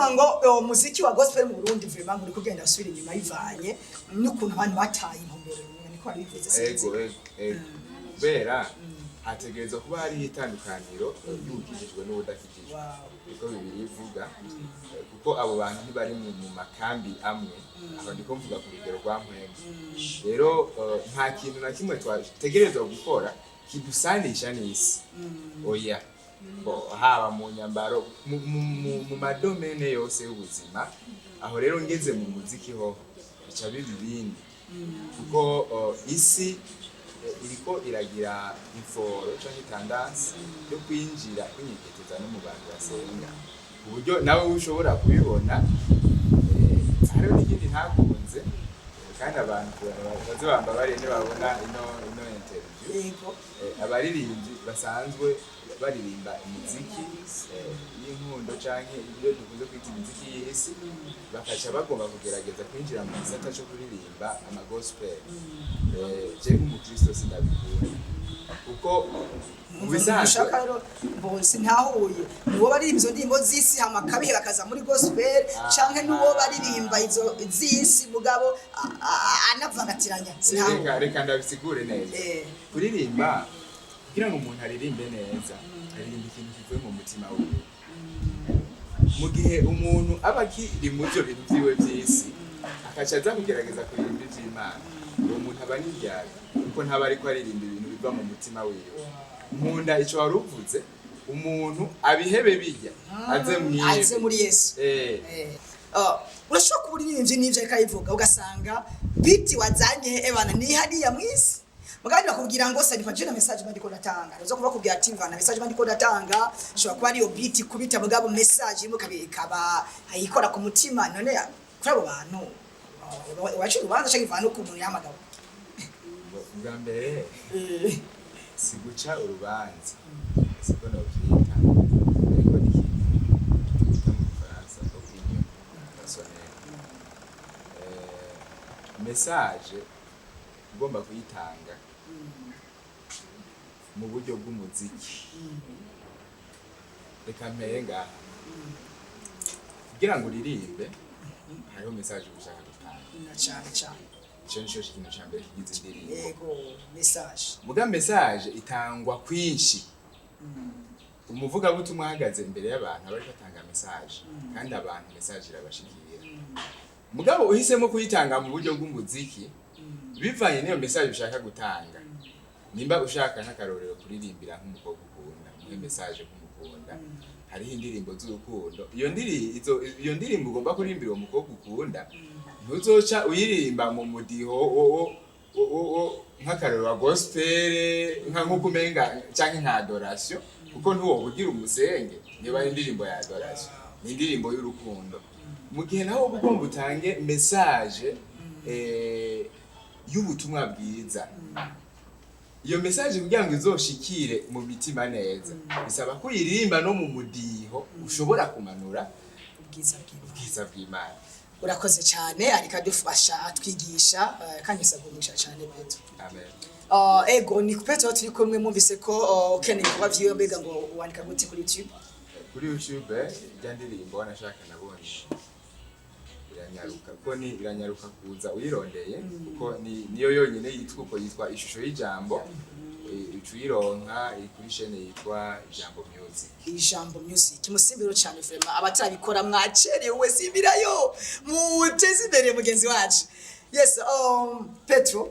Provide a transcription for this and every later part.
kuvuga ngo umuziki wa gospel mu Burundi vraiment muri kugenda asubira inyuma yivanye n'ukuntu abantu bataye intumbero niko ari bivuze ego bera hategerezwa kuba hari itandukaniro y'ubukijijwe n'ubudakijijwe niko bibiri ivuga kuko abo bantu ntibari mu makambi amwe aho ndiko mvuga ku rugero rwa mpwemu rero nta kintu na kimwe twategerezwa gukora kidusanisha n'isi oya haba mu nyambaro mu madomene yose y'ubuzima aho rero ngeze mu muziki ho bica bibindi kuko isi iriko iragira inforo canke tendance yo kwinjira kwinyegeza no mu bantu basenga uburyo nawe ushobora kubibona hariho n'ikindi ntakunze kandi abantu bazobamba barene babona ino interview abaririmbyi basanzwe baririmba imiziki y'inkundo canke ibyo dukunze kwita imiziki y'isi bakaca bagomba kugerageza kwinjira mu gisata cyo kuririmba ama gospel je nk'umukristo sindabikunda kuko bisanzwe bose ntahuye niwo baririmba izo ndimbo z'isi hamakabihe bakaza muri gospel canke niwo baririmba izo z'isi mugabo anavagatiranya reka ndabisigure neza kuririmba kugira ngo umuntu aririmbe neza aririmba ikintu kivuye mu mutima we mu gihe umuntu aba akiri mu byo bintu byiwe by'isi akaca aza kugerageza kuririmba iby'Imana uwo muntu aba n'iryari kuko ntaba ariko aririmba ibintu biva mu mutima wiwe nkunda ico waruvuze umuntu abihebe bijya aze muri Yesu urashobora kubura ibintu n'ivyo ariko ayivuga ugasanga biti wazanye ebana ni hariya mwisi mugandi bakubwira ngo sari fajina message bandiko datanga nazo kuva kubwira ati mvana message bandiko datanga shobora kuba ari yo beat kubita mugabo message imwe kabikaba ayikora ku mutima none kuri abo bantu wacu rubanza cyo ivana ku muntu yamagabo bwa mbere siguca urubanza siko no kwita ariko ni kita mu Faransa opinion personnelle message ugomba kuyitanga mu buryo bw'umuziki reka mpenga kugira ngo uririmbe hariho message ushaka gutanga na cyane ico nico kintu ca mbere kigize indirimbo yego message muga message itangwa kwinshi umuvuga butumwa ahagaze imbere y'abantu abari batanga message kandi abantu message irabashikira mugabo uhisemo kuyitanga mu buryo bw'umuziki bivanye niyo message ushaka gutanga nimba ushaka n'akarorero kuririmbira nk'umukobwa ukunda mu message kumukunda hariho indirimbo z'urukundo iyo ndirimbo ugomba kuririmbira uwo mukobwa ukunda ntuzoca uyiririmba mu mudiho nk'akarorero wa gospel nk'uko umenga canke nka adoration kuko ntuwo ugira umusenge niba ari indirimbo ya adoration ni indirimbo y'urukundo mu gihe naho ugomba utange message y'ubutumwa bwiza iyo message kugira ngo izoshikire mu mitima neza bisaba ko uyiririmba no mu mudiho ushobora kumanura ubwiza bw'Imana urakoze cyane ariko dufasha twigisha kandi bisagumisha cyane Petro amen ego ni Petro turi kumwe mumvise ko ukeneye kuba viewer mbega ngo wandika gute kuri YouTube ndirimbo wanashaka nabonye iranyaruka kuza uyirondeye kuko niyo yonyine yitwa ishusho y'ijambo uyironka kuri chaîne yitwa Ijambo Music musimbiro cyane vraiment abatabikora mwacerewe simbirayo muteze imbere mugenzi wacu yes Petro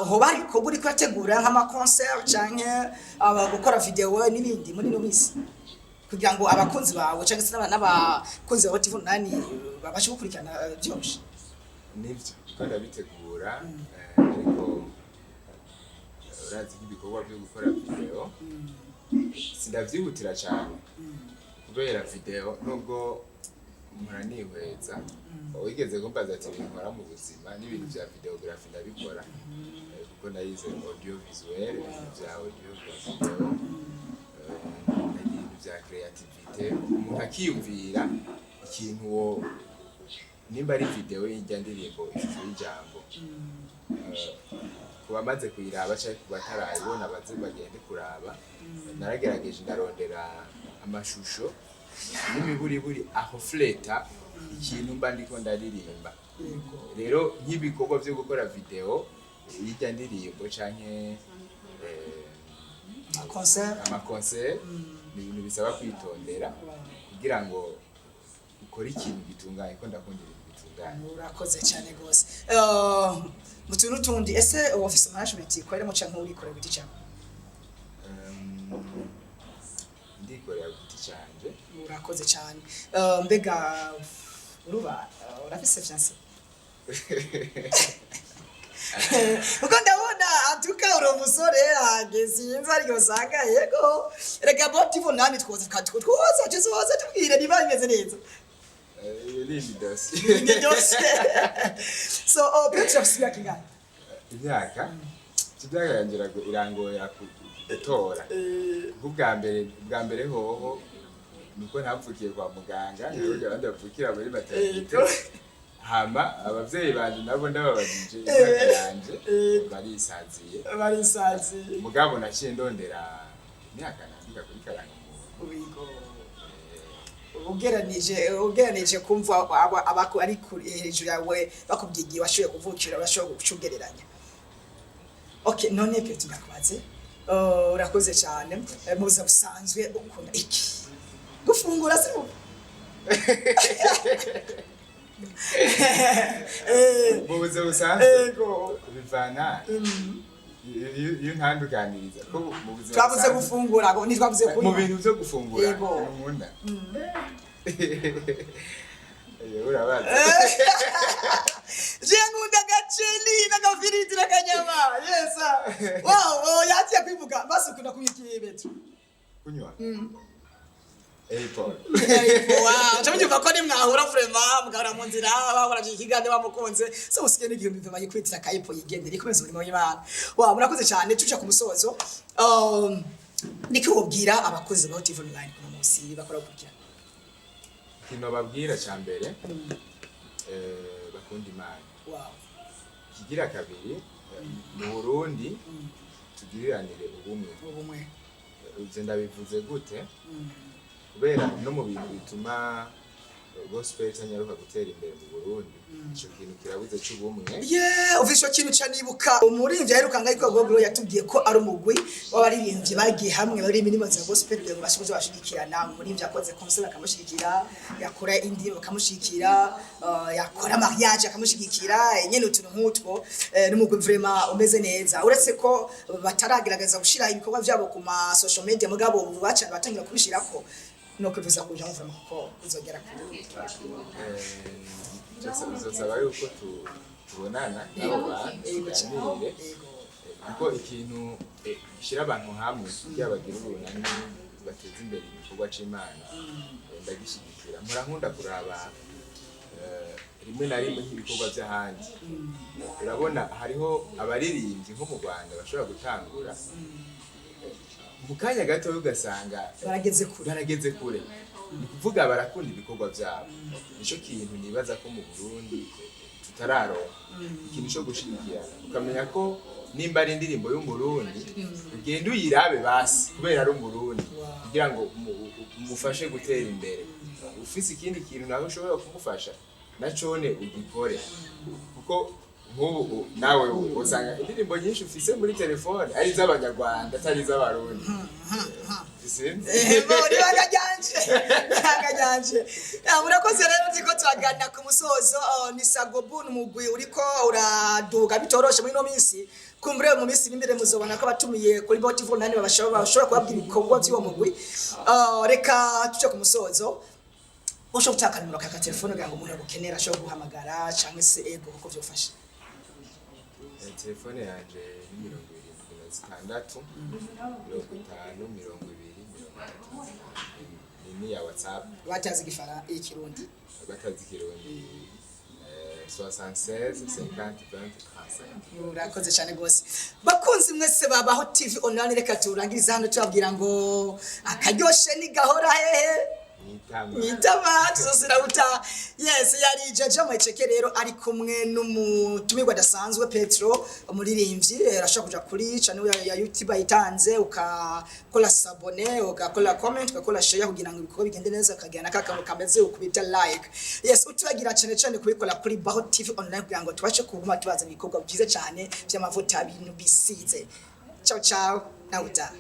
hoba ariko buri kwategura nk'ama concert canke gukora video n'ibindi muri no misi kugira ngo abakunzi bawe cyangwa se n'abakunzi bawe TV nani babashe gukurikirana byose nivyo kandi abitegura ariko urazi ibikorwa byo gukora video sindavyihutira cyane kubera video nubwo muranihweza wigeze kumbaza ati nkora mu buzima n'ibintu bya videography ndabikora kuko nayize audio visuel bya audio video bya creativity umuntu akiyumvira ikintu wo nimba ari video y'ijya ndirimbo ishusho y'ijambo kubamaze kuyiraba cyangwa kubatarayibona baze bagende kuraba naragerageje ndarondera amashusho n'imiburiburi aho fleta ikintu mba ndiko ndaririmba. Rero nk'ibikorwa byo gukora video y'ijya ndirimbo canke amakonser ni ibintu bisaba kwitondera kugira ngo ukore ikintu gitunganye ko ndakunda ibintu bitunganye. Urakoze cyane gose. Mu tuntu tundi ese office management ikorera canke urikorera giti cyane? Ndikorera giti cyanje. Urakoze cyane. Mbega uruba urafise fiancé? Uko ndabona atuka uri umusore ageze inza ariko usanga yego rega botivo nani twoza twoza tubwire niba bimeze neza. Ni dosi. So Petro afite kingahe? Imyaka kibyagangera irangoya gutora. Bwa mbere hoho nuko ntapfukiye kwa muganga n'uburyo abandi bapfukira muri maternité. Hama abavyeyi banje nabo ndababajije imyaka yanje barisaziye mugabo naciye ndondera imyaka nandika kuri karanga umuntu ugeranije kumva abako ari hejuru yawe bakubyigiye washoye kuvukira urashoboye gucugereranya. Okay, none pe tunakubaze urakoze cyane mu buzima busanzwe ukunda iki gufungura se Mubuze busanzwe bivana iyo ntandukaniriza ko mubuze twabuze gufungura ngo nitwabuze kuri mu bintu byo gufungura nkunda urabaza je nkunda gaceli n'agafiriti n'akanyama yesa wow yatiye kwivuga basi ukunda kuyikiye Petro kunywa Paul. Wow, cyangwa ko ni mwahura vraiment mugara mu nzira bahora ikigande bamukunze so usiye n'igihumbi mva yikwitira kayipo yigendera ikomeza urimo y'Imana. Wow, murakoze cyane tuja ku musozo. Niki wobwira abakozi ba TV online kuno munsi bakora kugira. Kino babwira cyambere bakunda Imana. Wow. Kigira kabiri mu Burundi tugiriranire ubumwe. Uze ndabivuze gute? Kubera no mu bintu bituma gospel tanyaruka gutera imbere mu Burundi ico kintu kirabuze cy'ubumwe. Uvisho kintu canibuka umuririmbyi aheruka ngayiko Google yatubwiye ko ari umugwi w'abaririmbyi bagiye hamwe bari imirimo za gospel kugira ngo bashoboze bashigikirana. Umuririmbyi yakoze concert akamushigikira, yakora indirimbo akamushigikira, yakora mariage akamushigikira, nyene utuntu nk'utwo n'umugwi vraiment umeze neza. Uretse ko bataragerageza gushira ibikorwa byabo ku ma social media mugabo bacana batangira kubishirako no kwifuza kuja mu vraiment ko uzogera kuri uzosaba yuko tubonana nabo bantu kuko ikintu gishira abantu hamwe byabagira ubunani bateza imbere igikorwa c'Imana ndagishigikira. Nkunda kuraba rimwe na rimwe nk'ibikorwa by'ahandi urabona hariho abaririmbyi nko mu Rwanda bashobora gutangura mu kanya gato ugasanga barageze kure ni kuvuga barakunda ibikorwa byabo. Nico kintu nibaza ko mu Burundi tutararonka ikintu cyo gushigikira ukamenya ko nimba ari indirimbo y'umurundi ugenda uyirabe basi kubera ari umurundi kugira ngo umufashe gutera imbere. Ufise ikindi kintu nawe ushobora kumufasha nacone ugikore kuko nk'ubu nawe usanga indirimbo nyinshi ufise muri telefone ari z'abanyarwanda atari z'abarundi. Murakoze rero ndiko turagana ku musozo. Ni Sagobu n'umugwi uriko uraduga bitoroshe muri no minsi kumbure mu minsi imbere muzobona ko batumiye kuri Botivo nani bashobora kubabwira ibikorwa by'uwo mugwi. Reka tuje ku musozo. Usho gutaka nimero ka telefone kugira ngo umuntu agukenera asho guhamagara cyangwa se ego uko byofashe. Telefone yanje ni 76 ni ya WhatsApp. Watazi gifara ikirundi. Batazi kirundi 76 50 20 35. Urakoze cyane gose. Bakunzi mwese babaho TV online reka turangiriza hano tubabwira ngo akaryoshe ni gahora hehe. Nitama tuzosira uta. Yes, yari Jaja Mwecheke rero ari kumwe n'umutumirwa dasanzwe Petro umuririmbyi arashaka kuja kuri channel ya YouTube itanze ukakola sabone ukakola comment ukakola share kugira ngo ibikorwa bigende neza kagana kakamo kameze ukubita like. Yes, utibagira cyane kubikora kuri BAHO TV online kugira ngo tubashe kuguma tubaza ibikorwa byiza cyane by'amavuta bintu bisize. Ciao ciao na uta.